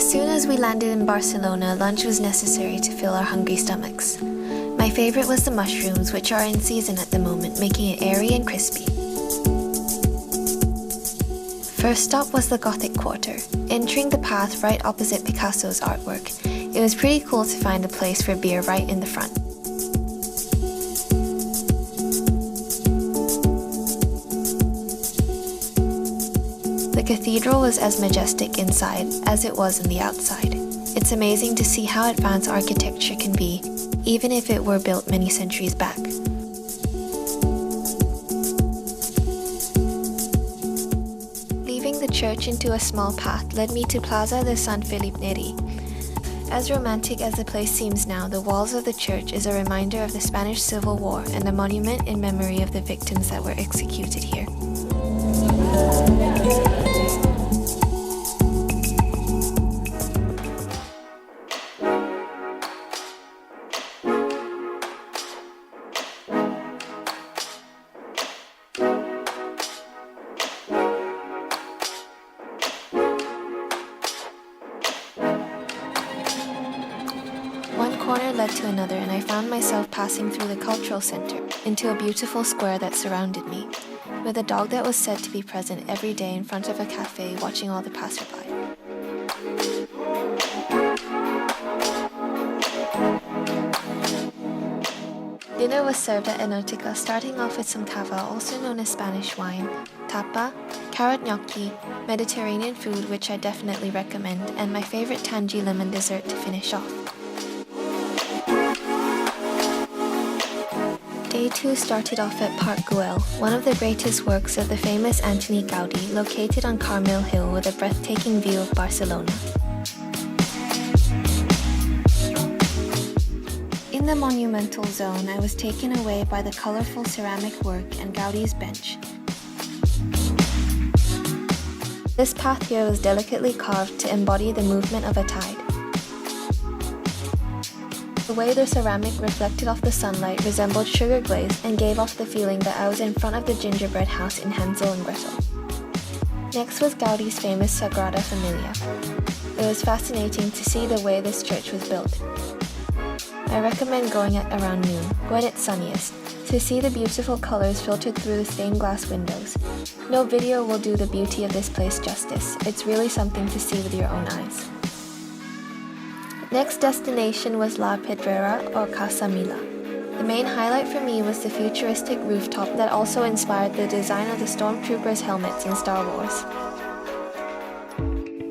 As soon as we landed in Barcelona, lunch was necessary to fill our hungry stomachs. My favorite was the mushrooms, which are in season at the moment, making it airy and crispy. First stop was the Gothic quarter. Entering the path right opposite Picasso's artwork, it was pretty cool to find a place for beer right in the front. The cathedral was as majestic inside as it was on the outside. It's amazing to see how advanced architecture can be, even if it were built many centuries back. Leaving the church into a small path led me to Plaza de Sant Felip Neri. As romantic as the place seems now, the walls of the church is a reminder of the Spanish Civil War and a monument in memory of the victims that were executed here. One corner led to another, and I found myself passing through the cultural center into a beautiful square that surrounded me, with a dog that was said to be present every day in front of a cafe watching all the passerby. Dinner was served at Enoteca, starting off with some cava, also known as Spanish wine, tapa, carrot gnocchi, Mediterranean food which I definitely recommend, and my favorite tangy lemon dessert to finish off. Day 2 started off at Park Guell, one of the greatest works of the famous Antoni Gaudí, located on Carmel Hill with a breathtaking view of Barcelona. In the monumental zone, I was taken away by the colorful ceramic work and Gaudí's bench. This path here was delicately carved to embody the movement of a tide. The way the ceramic reflected off the sunlight resembled sugar glaze and gave off the feeling that I was in front of the gingerbread house in Hansel and Gretel. Next was Gaudí's famous Sagrada Familia. It was fascinating to see the way this church was built. I recommend going at around noon, when it's sunniest, to see the beautiful colors filtered through the stained glass windows. No video will do the beauty of this place justice. It's really something to see with your own eyes. Next destination was La Pedrera or Casa Mila. The main highlight for me was the futuristic rooftop that also inspired the design of the stormtroopers' helmets in Star Wars.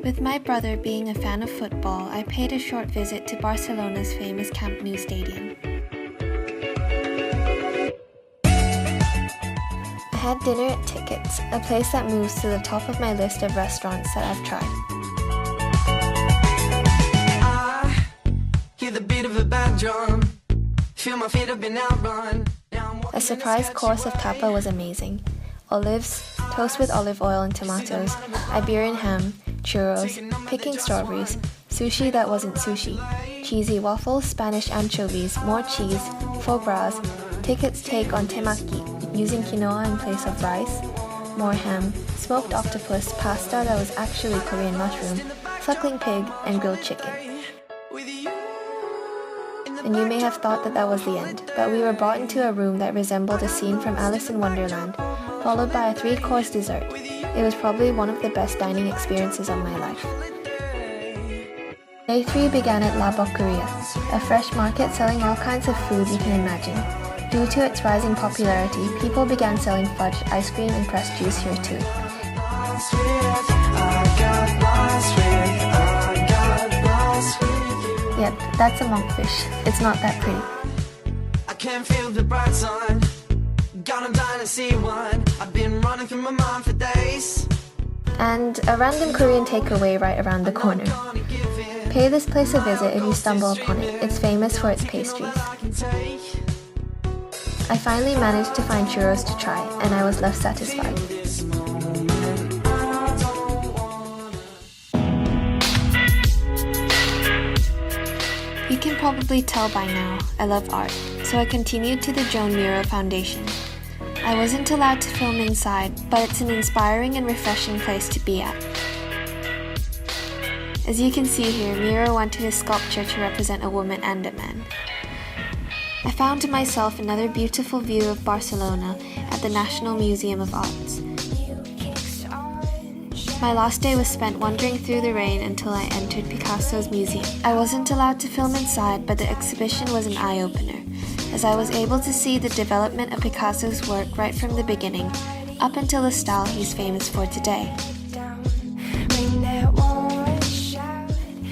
With my brother being a fan of football, I paid a short visit to Barcelona's famous Camp Nou stadium. I had dinner at Tickets, a place that moves to the top of my list of restaurants that I've tried. A surprise course of tapa was amazing. Olives, toast with olive oil and tomatoes, Iberian ham, churros, picking strawberries, sushi that wasn't sushi, cheesy waffles, Spanish anchovies, more cheese, foie gras, Tickets' take on temaki, using quinoa in place of rice, more ham, smoked octopus, pasta that was actually Korean mushroom, suckling pig, and grilled chicken. And you may have thought that was the end, but we were brought into a room that resembled a scene from Alice in Wonderland, followed by a 3-course dessert. It was probably one of the best dining experiences of my life. Day 3 began at La Boqueria, a fresh market selling all kinds of food you can imagine. Due to its rising popularity, people began selling fudge, ice cream, and pressed juice here too. Yep, that's a monkfish. It's not that pretty. I can't feel the bright sun. God, I'm dying to see one. I've been running through my mind for days. And a random Korean takeaway right around the corner. Pay this place a visit if you stumble upon it. It's famous for its pastries. I finally managed to find churros to try, and I was left satisfied. You can probably tell by now, I love art, so I continued to the Joan Miro Foundation. I wasn't allowed to film inside, but it's an inspiring and refreshing place to be at. As you can see here, Miro wanted his sculpture to represent a woman and a man. I found myself another beautiful view of Barcelona at the National Museum of Arts. My last day was spent wandering through the rain until I entered Picasso's museum. I wasn't allowed to film inside, but the exhibition was an eye-opener, as I was able to see the development of Picasso's work right from the beginning, up until the style he's famous for today.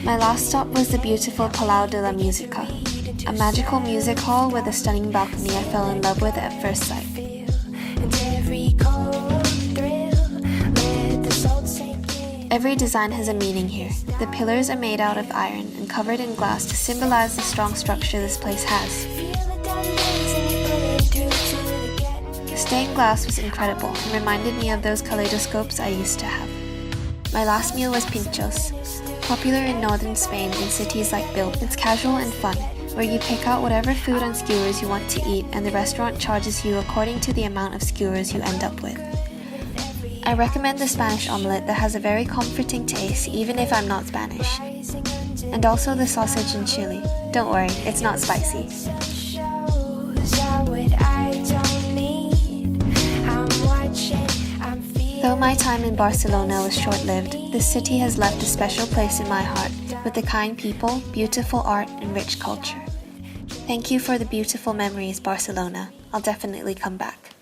My last stop was the beautiful Palau de la Musica, a magical music hall with a stunning balcony I fell in love with at first sight. Every design has a meaning here. The pillars are made out of iron and covered in glass to symbolize the strong structure this place has. The stained glass was incredible and reminded me of those kaleidoscopes I used to have. My last meal was pinchos, popular in northern Spain in cities like Bilbao. It's casual and fun, where you pick out whatever food on skewers you want to eat and the restaurant charges you according to the amount of skewers you end up with. I recommend the Spanish omelette that has a very comforting taste even if I'm not Spanish. And also the sausage and chili. Don't worry, it's not spicy. Though my time in Barcelona was short-lived, this city has left a special place in my heart with the kind people, beautiful art, and rich culture. Thank you for the beautiful memories, Barcelona. I'll definitely come back.